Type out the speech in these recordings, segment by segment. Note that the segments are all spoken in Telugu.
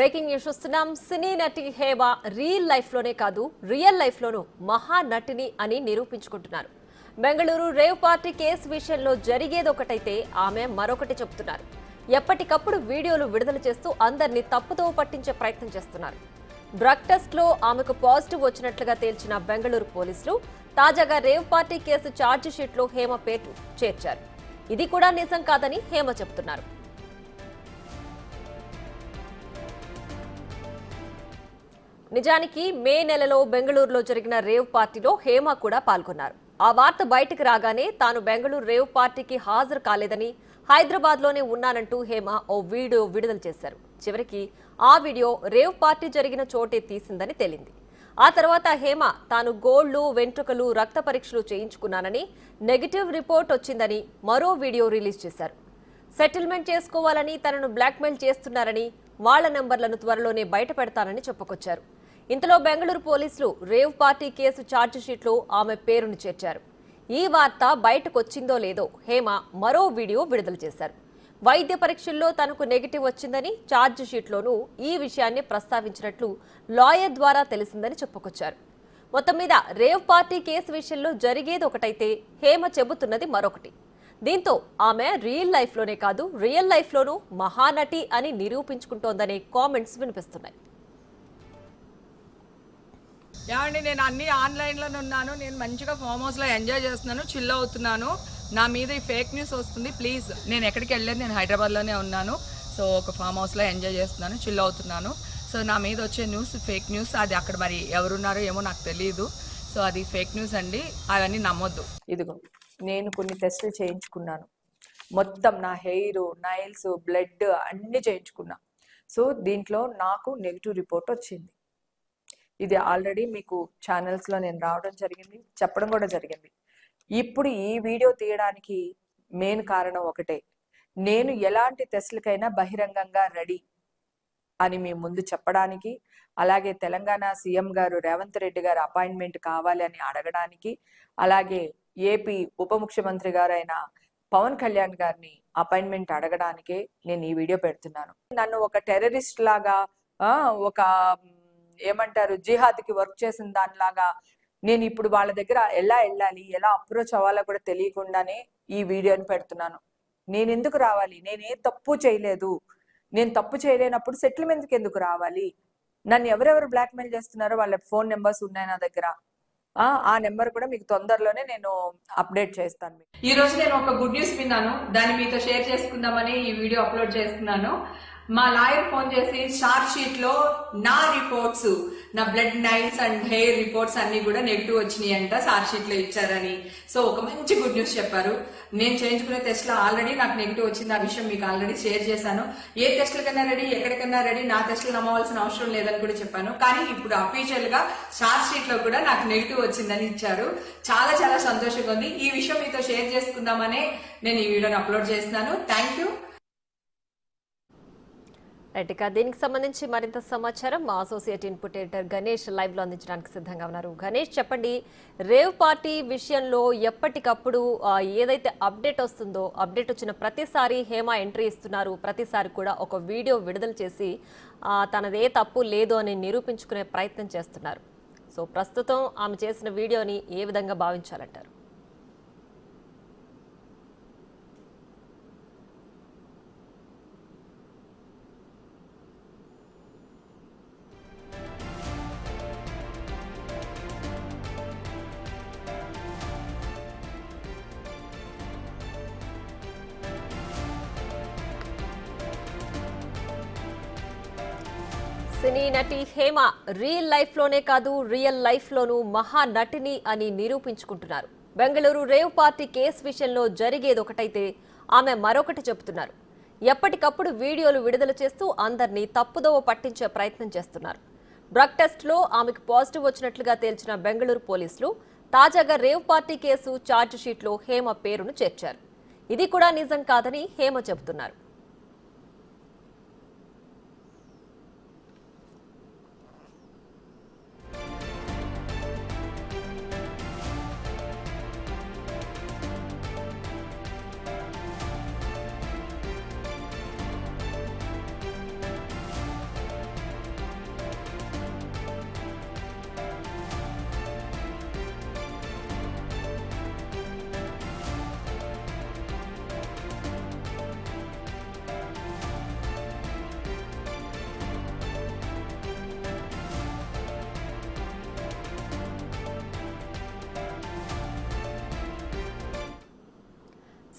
బ్రేకింగ్ న్యూస్ చూస్తున్నాం. సినీ నటి హేమ రియల్ లైఫ్ లోనే కాదు రియల్ లైఫ్ లోనూ మహా నటిని అని నిరూపించుకుంటున్నారు. బెంగళూరు రేవ్ పార్టీ కేసు విషయంలో జరిగేది ఒకటైతే ఆమె మరొకటి చెబుతున్నారు. ఎప్పటికప్పుడు వీడియోలు విడుదల చేస్తూ అందరినీ తప్పుదో పట్టించే ప్రయత్నం చేస్తున్నారు. డ్రగ్ టెస్ట్ లో ఆమెకు పాజిటివ్ వచ్చినట్లుగా తేల్చిన బెంగళూరు పోలీసులు తాజాగా rave party case charge sheet లో హేమ పేరు చేర్చారు. ఇది కూడా నిజం కాదని హేమ చెబుతున్నారు. నిజానికి మే నెలలో బెంగళూరులో జరిగిన రేవ్ పార్టీలో హేమ కూడా పాల్గొన్నారు. ఆ వార్త బయటకు రాగానే తాను బెంగళూరు రేవ్ పార్టీకి హాజరు కాలేదని, హైదరాబాద్ లోనే ఉన్నానంటూ హేమ ఓ వీడియో విడుదల చేశారు. చివరికి ఆ వీడియో రేవ్ పార్టీ జరిగిన చోటే తీసిందని తేలింది. ఆ తర్వాత హేమ తాను గోళ్లు, వెంట్రుకలు, రక్త పరీక్షలు చేయించుకున్నానని, నెగటివ్ రిపోర్ట్ వచ్చిందని మరో వీడియో రిలీజ్ చేశారు. సెటిల్మెంట్ చేసుకోవాలని తనను బ్లాక్మెయిల్ చేస్తున్నారని, వాళ్ల నెంబర్లను త్వరలోనే బయట పెడతానని చెప్పుకొచ్చారు. ఇంతలో బెంగళూరు పోలీసులు రేవ్ పార్టీ కేసు ఛార్జ్ షీట్లో ఆమె పేరును చేర్చారు. ఈ వార్త బయటకొచ్చిందో లేదో హేమ మరో వీడియో విడుదల చేశారు. వైద్య పరీక్షల్లో తనకు నెగటివ్ వచ్చిందని, ఛార్జ్ షీట్లోనూ ఈ విషయాన్ని ప్రస్తావించినట్లు లాయర్ ద్వారా తెలిసిందని చెప్పుకొచ్చారు. మొత్తం మీద రేవ్ పార్టీ కేసు విషయంలో జరిగేది ఒకటైతే హేమ చెబుతున్నది మరొకటి. దీంతో ఆమె రియల్ లైఫ్ లోనే కాదు రియల్ లైఫ్ లోనూ మహానటి అని నిరూపించుకుంటోందనే కామెంట్స్ వినిపిస్తున్నాయి. ఏమండి, నేను అన్ని ఆన్లైన్లోనే ఉన్నాను. నేను మంచిగా ఫామ్ హౌస్లో ఎంజాయ్ చేస్తున్నాను, చిల్ అవుతున్నాను. నా మీద ఈ ఫేక్ న్యూస్ వస్తుంది. ప్లీజ్, నేను ఎక్కడికి వెళ్ళలేదు, నేను హైదరాబాద్లోనే ఉన్నాను. సో ఒక ఫామ్ హౌస్లో ఎంజాయ్ చేస్తున్నాను, చిల్ అవుతున్నాను. సో నా మీద వచ్చే న్యూస్ ఫేక్ న్యూస్. అది అక్కడ మరి ఎవరున్నారో ఏమో నాకు తెలియదు. సో అది ఫేక్ న్యూస్ అండి, అవన్నీ నమ్మొద్దు. ఇదిగో నేను కొన్ని టెస్టులు చేయించుకున్నాను. మొత్తం నా హెయిర్, నైల్స్, బ్లడ్ అన్నీ చేయించుకున్నా. సో దీంట్లో నాకు నెగిటివ్ రిపోర్ట్ వచ్చింది. ఇది ఆల్రెడీ మీకు ఛానల్స్లో నేను రావడం జరిగింది, చెప్పడం కూడా జరిగింది. ఇప్పుడు ఈ వీడియో తీయడానికి మెయిన్ కారణం ఒకటే, నేను ఎలాంటి టెస్టులకైనా బహిరంగంగా రెడీ అని మీ ముందు చెప్పడానికి, అలాగే తెలంగాణ సీఎం గారు రేవంత్ రెడ్డి గారు అపాయింట్మెంట్ కావాలి అని అడగడానికి, అలాగే ఏపీ ఉప ముఖ్యమంత్రి గారు అయిన పవన్ కళ్యాణ్ గారిని అపాయింట్మెంట్ అడగడానికే నేను ఈ వీడియో పెడుతున్నాను. నన్ను ఒక టెర్రరిస్ట్ లాగా, ఒక ఏమంటారు జిహాద్కి వర్క్ చేసిన దానిలాగా నేను ఇప్పుడు వాళ్ళ దగ్గర ఎలా వెళ్ళాలి, ఎలా అప్రోచ్ అవ్వాలో కూడా తెలియకుండానే ఈ వీడియోని పెడుతున్నాను. నేను ఎందుకు రావాలి? నేనే తప్పు చేయలేదు. నేను తప్పు చేయలేనప్పుడు సెటిల్మెంట్కి ఎందుకు రావాలి? నన్ను ఎవరెవరు బ్లాక్మెయిల్ చేస్తున్నారో వాళ్ళ ఫోన్ నెంబర్స్ ఉన్నాయి నా దగ్గర. ఆ నెంబర్ కూడా మీకు తొందరలోనే నేను అప్డేట్ చేస్తాను. ఈ రోజు నేను ఒక గుడ్ న్యూస్ విన్నాను, దాన్ని మీతో షేర్ చేసుకుందామని ఈ వీడియో అప్లోడ్ చేస్తున్నాను. మా లాయర్ ఫోన్ చేసి ఛార్జ్ షీట్ లో నా రిపోర్ట్స్, నా blood, nails and hair reports అన్ని కూడా నెగిటివ్ వచ్చినాయి అంట, ఛార్జ్ షీట్ లో ఇచ్చారని. సో ఒక మంచి గుడ్ న్యూస్ చెప్పారు. నేను చేయించుకునే టెస్ట్ లో ఆల్రెడీ నాకు నెగిటివ్ వచ్చింది. ఆ విషయం మీకు ఆల్రెడీ షేర్ చేశాను. ఏ టెస్ట్లకన్నా రెడీ, ఎక్కడికన్నా రెడీ, నా టెస్టులు నమ్మవలసిన అవసరం లేదని కూడా చెప్పాను. కానీ ఇప్పుడు అఫీషియల్ గా ఛార్జ్ షీట్ లో కూడా నాకు నెగిటివ్ వచ్చిందని ఇచ్చారు. చాలా చాలా సంతోషంగా ఉంది. ఈ విషయం మీతో షేర్ చేసుకుందామనే నేను ఈ వీడియోని అప్లోడ్ చేస్తున్నాను. Thank you. ఇక దీనికి సంబంధించి మరింత సమాచారం మా associate input editor Ganesh live లో అందించడానికి సిద్ధంగా ఉన్నారు. గణేష్, చెప్పండి, రేవ్ పార్టీ విషయంలో ఎప్పటికప్పుడు ఏదైతే అప్డేట్ వస్తుందో, అప్డేట్ వచ్చిన ప్రతిసారి హేమ ఎంట్రీ ఇస్తున్నారు, ప్రతిసారి కూడా ఒక వీడియో విడుదల చేసి తనదే తప్పు లేదు అని నిరూపించుకునే ప్రయత్నం చేస్తున్నారు. సో ప్రస్తుతం ఆమె చేసిన వీడియోని ఏ విధంగా భావించాలంటారు? సినీ నటి హేమ రియల్ లైఫ్ లోనే కాదు రియల్ లైఫ్ లోనూ మహా నటిని అని నిరూపించుకుంటున్నారు. బెంగళూరు రేవ్ పార్టీ కేసు విషయంలో జరిగేది ఒకటైతే ఆమె మరొకటి చెబుతున్నారు. ఎప్పటికప్పుడు వీడియోలు విడుదల చేస్తూ అందరినీ తప్పుదోవ పట్టించే ప్రయత్నం చేస్తున్నారు. డ్రగ్ టెస్ట్ లో ఆమెకు పాజిటివ్ వచ్చినట్లుగా తేల్చిన బెంగళూరు పోలీసులు తాజాగా rave party case charge sheet లో హేమ పేరును చేర్చారు. ఇది కూడా నిజం కాదని హేమ చెబుతున్నారు.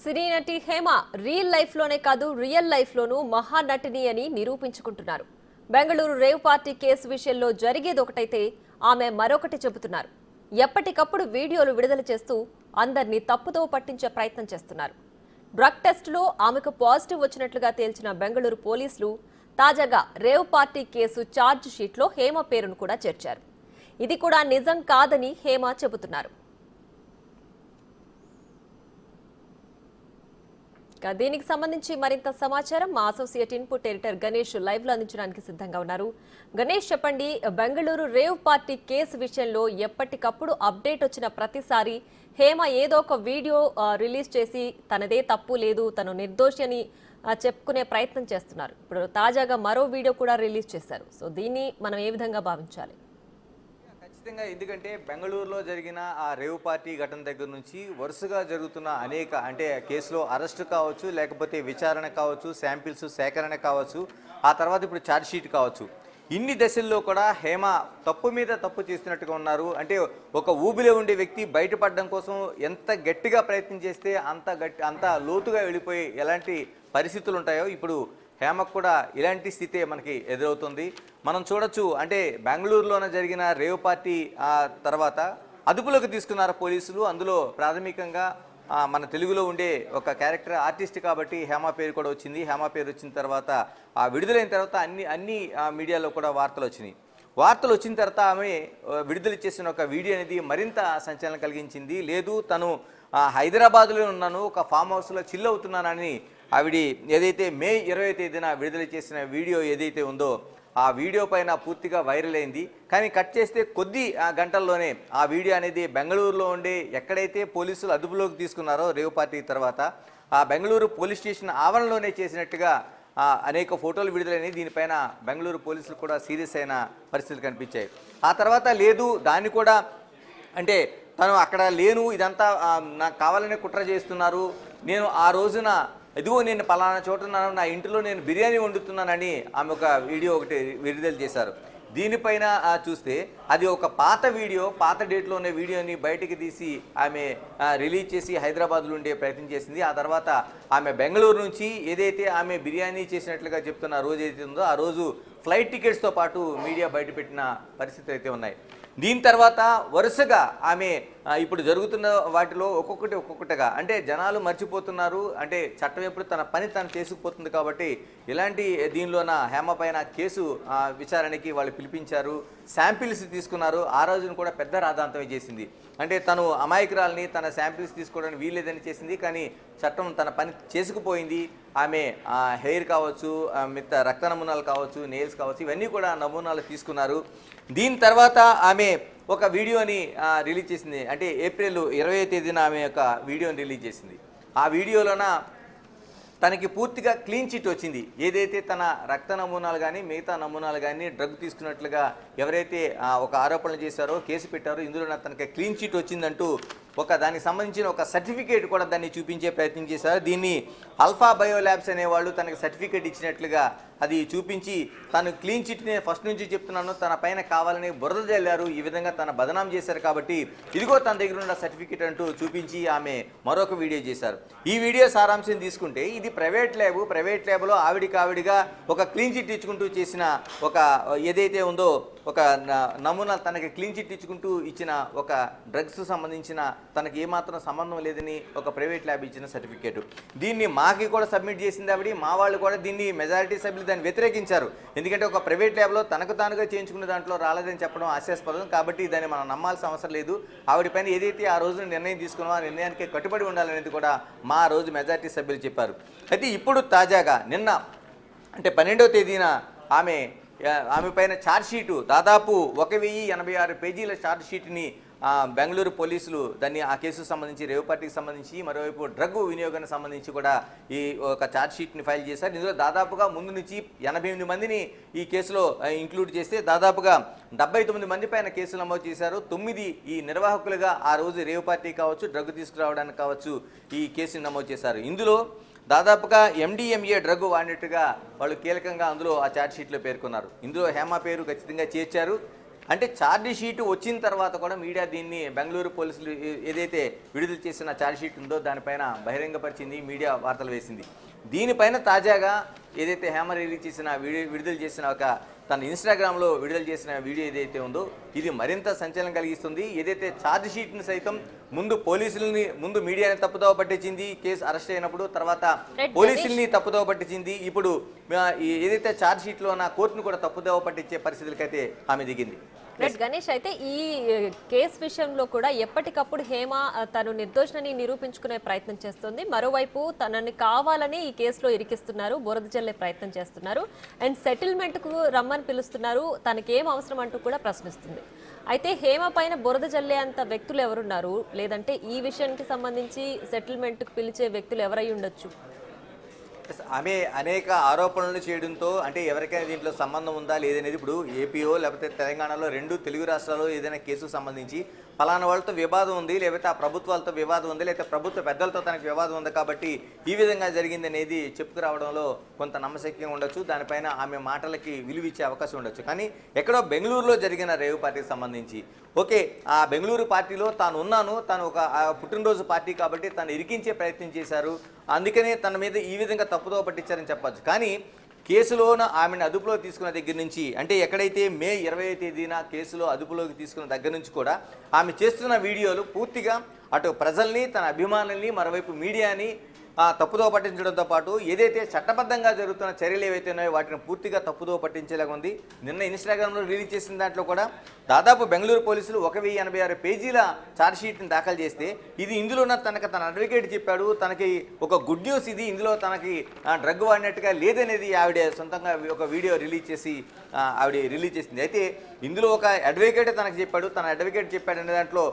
సినీ నటి హేమ రియల్ లైఫ్ లోనే కాదు రియల్ లైఫ్ లోనూ మహానటిని అని నిరూపించుకుంటున్నారు. బెంగళూరు రేవ్ పార్టీ కేసు విషయంలో జరిగేది ఒకటైతే ఆమె మరొకటి చెబుతున్నారు. ఎప్పటికప్పుడు వీడియోలు విడుదల చేస్తూ అందరినీ తప్పుతో పట్టించే ప్రయత్నం చేస్తున్నారు. డ్రగ్ టెస్టులో ఆమెకు పాజిటివ్ వచ్చినట్లుగా తేల్చిన బెంగళూరు పోలీసులు తాజాగా రేవ్ పార్టీ కేసు ఛార్జ్ షీట్లో హేమ పేరును కూడా చేర్చారు. ఇది కూడా నిజం కాదని హేమ చెబుతున్నారు. దీనికి సంబంధించి మరింత సమాచారం మా associate input editor Ganesh live లో అందించడానికి సిద్ధంగా ఉన్నారు. గణేష్, చెప్పండి, బెంగళూరు రేవ్ పార్టీ కేసు విషయంలో ఎప్పటికప్పుడు అప్డేట్ వచ్చిన ప్రతిసారి హేమ ఏదో ఒక వీడియో రిలీజ్ చేసి తనదే తప్పు లేదు, తను నిర్దోషి అని చెప్పుకునే ప్రయత్నం చేస్తున్నారు. ఇప్పుడు తాజాగా మరో వీడియో కూడా రిలీజ్ చేశారు. సో దీన్ని మనం ఏ విధంగా భావించాలి? ఖచ్చితంగా, ఎందుకంటే బెంగళూరులో జరిగిన ఆ రేవ్ పార్టీ ఘటన దగ్గర నుంచి వరుసగా జరుగుతున్న అనేక కేసులో అరెస్టు కావచ్చు, లేకపోతే విచారణ కావచ్చు, శాంపిల్స్ సేకరణ కావచ్చు, ఆ తర్వాత ఇప్పుడు ఛార్జ్ షీట్ కావచ్చు, ఇన్ని దశల్లో కూడా హేమ తప్పు మీద తప్పు చేస్తున్నట్టుగా ఉన్నారు. ఒక ఊబిలో ఉండే వ్యక్తి బయటపడడం కోసం ఎంత గట్టిగా ప్రయత్నం చేస్తే అంత లోతుగా వెళ్ళిపోయి ఎలాంటి పరిస్థితులు ఉంటాయో ఇప్పుడు హేమకు కూడా ఇలాంటి స్థితే మనకి ఎదురవుతుంది. మనం చూడొచ్చు, బెంగళూరులోనే జరిగిన రేవ్ పార్టీ తర్వాత అదుపులోకి తీసుకున్నారు పోలీసులు. అందులో ప్రాథమికంగా మన తెలుగులో ఉండే ఒక క్యారెక్టర్ ఆర్టిస్ట్ కాబట్టి హేమ పేరు కూడా వచ్చింది. హేమ పేరు వచ్చిన తర్వాత విడుదలైన తర్వాత అన్ని మీడియాలో కూడా వార్తలు వచ్చినాయి. వార్తలు వచ్చిన తర్వాత ఆమె విడుదల చేసిన ఒక వీడియో అనేది మరింత సంచలనం కలిగించింది. లేదు, తను హైదరాబాద్లో ఉన్నాను, ఒక ఫామ్ హౌస్లో చిల్ అవుతున్నానని ఆవిడ ఏదైతే మే 20వ తేదీన విడుదల చేసిన వీడియో ఏదైతే ఉందో ఆ వీడియో పైన పూర్తిగా వైరల్ అయింది. కానీ కట్ చేస్తే కొద్ది గంటల్లోనే ఆ వీడియో అనేది బెంగళూరులో ఉండే ఎక్కడైతే పోలీసులు అదుపులోకి తీసుకున్నారో రేవ్ పార్టీ తర్వాత ఆ బెంగళూరు పోలీస్ స్టేషన్ ఆవరణలోనే చేసినట్టుగా అనేక ఫోటోలు విడుదలైనవి. దీనిపైన బెంగళూరు పోలీసులు కూడా సీరియస్ అయిన పరిస్థితులు కనిపించాయి. ఆ తర్వాత లేదు, దాన్ని కూడా తను అక్కడ లేను, ఇదంతా నాకు కావాలనే కుట్ర చేస్తున్నారు, నేను ఆ రోజున ఇదిగో నేను పలానా చోట ఉన్నాను, నా ఇంటిలో నేను బిర్యానీ వండుతున్నానని ఆమె ఒక వీడియో ఒకటి విడుదల చేశారు. దీనిపైన చూస్తే అది ఒక పాత వీడియో, పాత డేట్లో ఉన్న వీడియోని బయటికి తీసి ఆమె రిలీజ్ చేసి హైదరాబాద్లో ఉండే ప్రయత్నం చేసింది. ఆ తర్వాత ఆమె బెంగళూరు నుంచి ఏదైతే ఆమె బిర్యానీ చేసినట్లుగా చెప్తున్న రోజు ఏదైతే ఉందో ఆ రోజు ఫ్లైట్ టికెట్స్తో పాటు మీడియా బయటపెట్టిన పరిస్థితులు అయితే ఉన్నాయి. దీని తర్వాత వరుసగా ఆమె ఇప్పుడు జరుగుతున్న వాటిలో ఒక్కొక్కటిగా జనాలు మర్చిపోతున్నారు. చట్టం ఎప్పుడు తన పని తను చేసుకుపోతుంది కాబట్టి ఇలాంటి దీనిలోన హేమ పైన కేసు విచారణకి వాళ్ళు పిలిపించారు, శాంపిల్స్ తీసుకున్నారు. ఆ రోజున కూడా పెద్ద రాద్ధాంతమే చేసింది. తను అమాయకురాలని తన శాంపిల్స్ తీసుకోవడానికి వీల్లేదని చేసింది. కానీ చట్టం తన పని చేసుకుపోయింది. ఆమె హెయిర్ కావచ్చు, మిగతా రక్త నమూనాలు కావచ్చు, నెయిల్స్ కావచ్చు, ఇవన్నీ కూడా నమూనాలు తీసుకున్నారు. దీని తర్వాత ఆమె ఒక వీడియోని రిలీజ్ చేసింది. ఏప్రిల్ 20వ తేదీన ఆమె ఒక వీడియోని రిలీజ్ చేసింది. ఆ వీడియోలోన తనకి పూర్తిగా క్లీన్ చిట్ వచ్చింది. ఏదైతే తన రక్త నమూనాలు కానీ మిగతా నమూనాలు కానీ డ్రగ్ తీసుకున్నట్లుగా ఎవరైతే ఒక ఆరోపణలు చేశారో, కేసు పెట్టారో, ఇందులో తనకి క్లీన్ చిట్ వచ్చిందంటూ దానికి సంబంధించిన ఒక సర్టిఫికేట్ కూడా దాన్ని చూపించే ప్రయత్నం చేశారు. దీన్ని అల్ఫా బయో ల్యాబ్స్ అనేవాళ్ళు తనకి సర్టిఫికేట్ ఇచ్చినట్లుగా అది చూపించి తను క్లీన్ చిట్ని ఫస్ట్ నుంచి చెప్తున్నాను, తన పైన కావాలని బురద జల్లారు, ఈ విధంగా తన బదనాం చేశారు కాబట్టి ఇదిగో తన దగ్గర ఉన్న సర్టిఫికేట్ అంటూ చూపించి ఆమె మరొక వీడియో చేశారు. ఈ వీడియో సారాంశం తీసుకుంటే ఇది ప్రైవేట్ ల్యాబ్లో ఆవిడిగా ఒక క్లీన్ చిట్ ఇచ్చుకుంటూ చేసిన ఒక ఏదైతే ఉందో ఒక నమూనా తనకి క్లీన్ చిట్ ఇచ్చుకుంటూ ఇచ్చిన ఒక డ్రగ్స్ సంబంధించిన తనకి ఏమాత్రం సంబంధం లేదని ఒక ప్రైవేట్ ల్యాబ్ ఇచ్చిన సర్టిఫికేట్. దీన్ని మాకి కూడా సబ్మిట్ చేసింది ఆవిడ. మా వాళ్ళు కూడా దీన్ని మెజారిటీ సభ్యులు దాన్ని వ్యతిరేకించారు. ఎందుకంటే ఒక ప్రైవేట్ ల్యాబ్లో తనకు తానుగా చేయించుకునే దాంట్లో రాలేదని చెప్పడం హాస్యాస్పదం. కాబట్టి దాన్ని మనం నమ్మాల్సిన అవసరం లేదు. ఆవిడ పైన ఏదైతే ఆ రోజున నిర్ణయం తీసుకున్నామో ఆ నిర్ణయానికి కట్టుబడి ఉండాలనేది కూడా మా రోజు మెజారిటీ సభ్యులు చెప్పారు. అయితే ఇప్పుడు తాజాగా నిన్న 12వ తేదీన ఆమె పైన ఛార్జ్ షీటు దాదాపు 1086 పేజీల ఛార్జ్ షీట్ని బెంగళూరు పోలీసులు దాన్ని ఆ కేసుకు సంబంధించి రేవ్ పార్టీకి సంబంధించి మరోవైపు డ్రగ్ వినియోగానికి సంబంధించి కూడా ఈ ఒక ఛార్జ్ షీట్ని ఫైల్ చేశారు. ఇందులో దాదాపుగా ముందు నుంచి 88 మందిని ఈ కేసులో ఇంక్లూడ్ చేస్తే దాదాపుగా 79 మంది పైన కేసులు నమోదు చేశారు. 9 ఈ నిర్వాహకులుగా ఆ రోజు రేవ్ పార్టీ కావచ్చు, డ్రగ్ తీసుకురావడానికి కావచ్చు ఈ కేసుని నమోదు చేశారు. ఇందులో దాదాపుగా MDMA డ్రగ్ వాడినట్టుగా వాళ్ళు కీలకంగా అందులో ఆ ఛార్జ్ షీట్లో పేర్కొన్నారు. ఇందులో హేమ పేరు ఖచ్చితంగా చేర్చారు. అంటే ఛార్జ్ షీట్ వచ్చిన తర్వాత కూడా మీడియా దీన్ని బెంగళూరు పోలీసులు ఏదైతే విడుదల చేసిన ఛార్జ్ షీట్ ఉందో దానిపైన బహిరంగపరిచింది, మీడియా వార్తలు వేసింది. దీనిపైన తాజాగా ఏదైతే హేమ రిలీజ్ చేసిన విడుదల చేసిన ఒక తన ఇన్స్టాగ్రామ్లో విడుదల చేసిన వీడియో ఏదైతే ఉందో ఇది మరింత సంచలనం కలిగిస్తుంది. ఏదైతే ఛార్జ్ షీట్ని సైతం ముందు మీడియాని తప్పుదోవ పట్టించింది కేసు అరెస్ట్ అయినప్పుడు, తర్వాత పోలీసుల్ని తప్పుదోవ పట్టించింది. ఇప్పుడు ఏదైతే ఛార్జ్ షీట్లో ఉన్న కోర్టును కూడా తప్పుదోవ పట్టించే పరిస్థితులకైతే ఆమె దిగింది. గణేష్, అయితే ఈ కేసు విషయంలో కూడా ఎప్పటికప్పుడు హేమ తను నిర్దోషిని నిరూపించుకునే ప్రయత్నం చేస్తుంది. మరోవైపు తనని కావాలని ఈ కేసులో ఇరికిస్తున్నారు, బురద జల్లే ప్రయత్నం చేస్తున్నారు, అండ్ సెటిల్మెంట్ కు రమ్మని పిలుస్తున్నారు, తనకేం అవసరం అంటూ కూడా ప్రశ్నిస్తుంది. అయితే హేమ పైన బురద జల్లే అంత వ్యక్తులు ఎవరున్నారు, లేదంటే ఈ విషయానికి సంబంధించి సెటిల్మెంట్ కు పిలిచే వ్యక్తులు ఎవరై ఉండొచ్చు? ఆమె అనేక ఆరోపణలు చేయడంతో అంటే ఎవరికైనా దీంట్లో సంబంధం ఉందా లేదనేది ఇప్పుడు ఏపీఓ లేకపోతే తెలంగాణలో 2 తెలుగు రాష్ట్రాల్లో ఏదైనా కేసుకు సంబంధించి పలానా వాళ్ళతో వివాదం ఉంది, లేకపోతే ఆ ప్రభుత్వాలతో వివాదం ఉంది, లేకపోతే ప్రభుత్వ పెద్దలతో తనకు వివాదం ఉంది కాబట్టి ఈ విధంగా జరిగింది అనేది చెప్పుకురావడంలో కొంత నమ్మశక్యం ఉండొచ్చు. దానిపైన ఆమె మాటలకి విలువిచ్చే అవకాశం ఉండొచ్చు. కానీ ఎక్కడో బెంగళూరులో జరిగిన రేవ్ పార్టీకి సంబంధించి ఓకే, ఆ బెంగళూరు పార్టీలో తను ఒక పుట్టినరోజు పార్టీ కాబట్టి తను ఇరికించే ప్రయత్నం చేశారు, అందుకనే తన మీద ఈ విధంగా తప్పుదోవ పట్టించారని చెప్పచ్చు. కానీ కేసులోన ఆమెను అదుపులో తీసుకున్న దగ్గర నుంచి అంటే ఎక్కడైతే మే 20వ తేదీన కేసులో అదుపులోకి తీసుకున్న దగ్గర నుంచి కూడా ఆమె చేస్తున్న వీడియోలు పూర్తిగా అటు ప్రజల్ని, తన అభిమానుల్ని, మరోవైపు మీడియాని తప్పుదోవ పట్టించడంతో పాటు ఏదైతే చట్టబద్ధంగా జరుగుతున్న చర్యలు ఏవైతే ఉన్నాయో వాటిని పూర్తిగా తప్పుదోవ పట్టించేలాగా ఉంది. నిన్న ఇన్స్టాగ్రామ్లో రిలీజ్ చేసిన దాంట్లో కూడా దాదాపు బెంగళూరు పోలీసులు 1086 పేజీల ఛార్జ్షీట్ని దాఖలు చేస్తే ఇందులో తన అడ్వకేట్ చెప్పాడు, తనకి ఒక గుడ్ న్యూస్ ఇది, ఇందులో తనకి డ్రగ్ వాడినట్టుగా లేదనేది ఆవిడ సొంతంగా ఒక వీడియో రిలీజ్ చేసింది. అయితే ఇందులో ఒక అడ్వకేట్ తనకు చెప్పాడు, తన అడ్వకేట్ చెప్పాడనే దాంట్లో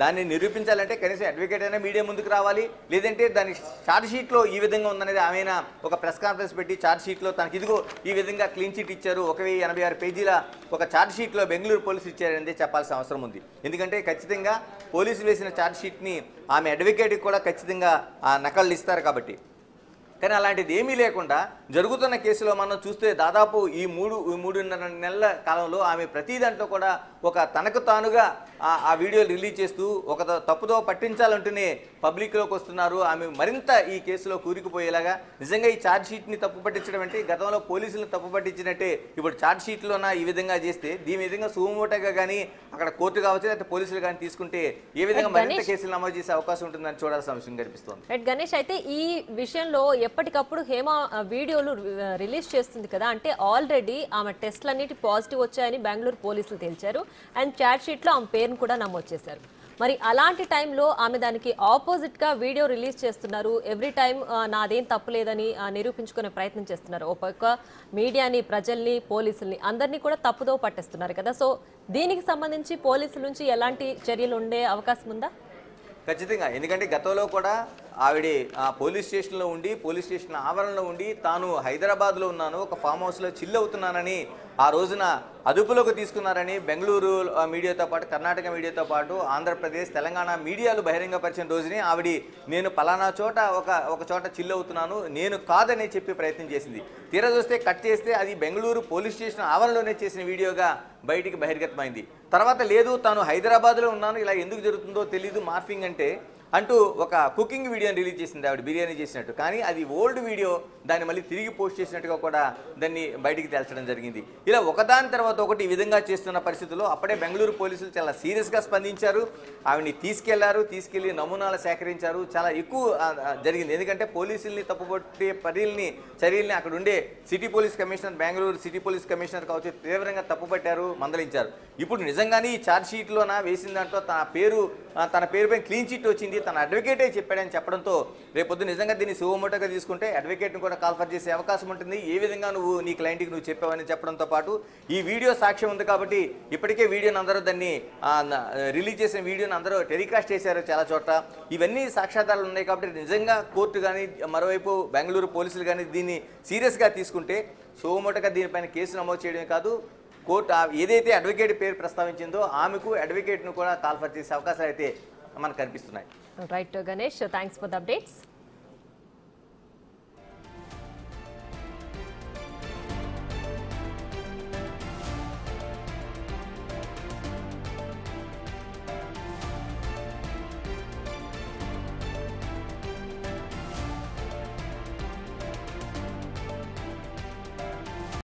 దాన్ని నిరూపించాలంటే కనీసం అడ్వకేట్ అయినా మీడియా ముందుకు రావాలి, లేదంటే దాని ఛార్జ్ షీట్లో ఈ విధంగా ఉందనేది ఆమె ఒక ప్రెస్ కాన్ఫరెన్స్ పెట్టి ఛార్జ్ షీట్లో తనకి ఇదిగో ఈ విధంగా క్లీన్ చిట్ ఇచ్చారు, 1086 పేజీల ఒక ఛార్జ్ షీట్లో బెంగళూరు పోలీసులు ఇచ్చారనేది చెప్పాల్సిన అవసరం ఉంది. ఎందుకంటే ఖచ్చితంగా పోలీసులు వేసిన ఛార్జ్ షీట్ని ఆమె అడ్వకేట్కి కూడా ఖచ్చితంగా నకళ్ళు ఇస్తారు కాబట్టి. కానీ అలాంటిది ఏమీ లేకుండా జరుగుతున్న కేసులో మనం చూస్తే దాదాపు ఈ 3.5 నెలల కాలంలో ఆమె ప్రతి దాంట్లో కూడా ఒక తనకు తానుగా ఆ వీడియోలు రిలీజ్ చేస్తూ ఒక తప్పుదో పట్టించాలంటూనే పబ్లిక్లోకి వస్తున్నారు. ఆమె మరింత ఈ కేసులో కూరుకుపోయేలాగా నిజంగా ఈ ఛార్జ్ షీట్ని తప్పు పట్టించడం అంటే గతంలో పోలీసులను తప్పు పట్టించినట్టే ఇప్పుడు ఛార్జ్ షీట్లోన ఈ విధంగా చేస్తే దీని విధంగా సుమోటోగా కానీ అక్కడ కోర్టు కావచ్చు లేకపోతే పోలీసులు కానీ తీసుకుంటే ఏ విధంగా మరింత కేసులు నమోదు చేసే అవకాశం ఉంటుందని చూడాల్సిన అవసరం కనిపిస్తోంది. గణేష్, అయితే ఈ విషయంలో ఎప్పటికప్పుడు హేమ వీడియోలు రిలీజ్ చేస్తుంది కదా, అంటే ఆల్రెడీ ఆమె టెస్ట్లన్నిటి పాజిటివ్ వచ్చాయని బెంగళూరు పోలీసులు తేల్చారు అండ్ ఛార్జ్ షీట్లో ఆమె పేరును కూడా నమోదు చేశారు. మరి అలాంటి టైంలో ఆమె దానికి ఆపోజిట్ గా వీడియో రిలీజ్ చేస్తున్నారు, ఎవ్రీ టైం నాదేం తప్పులేదని నిరూపించుకునే ప్రయత్నం చేస్తున్నారు. ఒక పక్క మీడియాని, ప్రజల్ని, పోలీసుల్ని అందరినీ కూడా తప్పుదో పట్టేస్తున్నారు కదా. సో దీనికి సంబంధించి పోలీసుల నుంచి ఎలాంటి చర్యలు ఉండే అవకాశం ఉందా? ఖచ్చితంగా, ఎందుకంటే గతంలో కూడా ఆవిడ పోలీస్ స్టేషన్లో ఉండి పోలీస్ స్టేషన్ ఆవరణలో ఉండి తాను హైదరాబాద్లో ఉన్నాను, ఒక ఫామ్ హౌస్లో చిల్ అవుతున్నానని ఆ రోజున అదుపులోకి తీసుకున్నారని బెంగళూరు మీడియాతో పాటు కర్ణాటక మీడియాతో పాటు ఆంధ్రప్రదేశ్, తెలంగాణ మీడియాలు బహిరంగపరిచిన రోజునే ఆవిడ నేను పలానా చోట ఒక చోట చిల్ అవుతున్నాను, నేను కాదని చెప్పి ప్రయత్నం చేసింది. తీరా చూస్తే కట్ చేస్తే అది బెంగళూరు పోలీస్ స్టేషన్ ఆవరణలోనే చేసిన వీడియోగా బయటికి బహిర్గతమైంది. తర్వాత లేదు తాను హైదరాబాద్లో ఉన్నాను, ఇలా ఎందుకు జరుగుతుందో తెలీదు, మార్ఫింగ్ అంటూ ఒక కుకింగ్ వీడియోని రిలీజ్ చేసింది ఆవిడ, బిర్యానీ చేసినట్టు. కానీ అది ఓల్డ్ వీడియో, దాన్ని మళ్ళీ తిరిగి పోస్ట్ చేసినట్టుగా కూడా దాన్ని బయటికి తేల్చడం జరిగింది. ఇలా ఒకదాని తర్వాత ఒకటి ఈ విధంగా చేస్తున్న పరిస్థితుల్లో అప్పుడే బెంగళూరు పోలీసులు చాలా సీరియస్గా స్పందించారు. ఆవిడని తీసుకెళ్లి నమూనాలు సేకరించారు. చాలా ఎక్కువ జరిగింది, ఎందుకంటే పోలీసుల్ని తప్పుపట్టే చర్యల్ని అక్కడ ఉండే city police commissioner, Bengaluru city police commissioner కావచ్చు, తీవ్రంగా తప్పుపట్టారు, మందలించారు. ఇప్పుడు నిజంగానే ఈ ఛార్జ్ షీట్లోన వేసిన దాంట్లో తన పేరుపై క్లీన్ చిట్ వచ్చింది, తన అడ్వకేటే చెప్పాడని చెప్పడంతో రేపొద్దు నిజంగా దీన్ని సుమోటోగా తీసుకుంటే అడ్వకేట్ని కూడా కాల్ఫర్ చేసే అవకాశం ఉంటుంది. ఏ విధంగా నీ క్లయింట్కి నువ్వు చెప్పావని చెప్పడంతో పాటు ఈ వీడియో సాక్ష్యం ఉంది కాబట్టి ఇప్పటికే వీడియోని అందరూ దాన్ని రిలీజ్ చేసిన వీడియోని అందరూ టెలికాస్ట్ చేశారు చాలా చోట్ల. ఇవన్నీ సాక్ష్యాధారాలు ఉన్నాయి కాబట్టి నిజంగా కోర్టు కానీ మరోవైపు బెంగళూరు పోలీసులు కానీ దీన్ని సీరియస్గా తీసుకుంటే సుమోటోగా దీనిపైన కేసు నమోదు చేయడమే కాదు, కోర్టు ఏదైతే అడ్వకేట్ పేరు ప్రస్తావించిందో ఆమెకు అడ్వకేట్ను కూడా కాల్ఫర్ చేసే అవకాశాలు అయితే మనకు కనిపిస్తున్నాయి. Right Ganesh, thanks for the updates.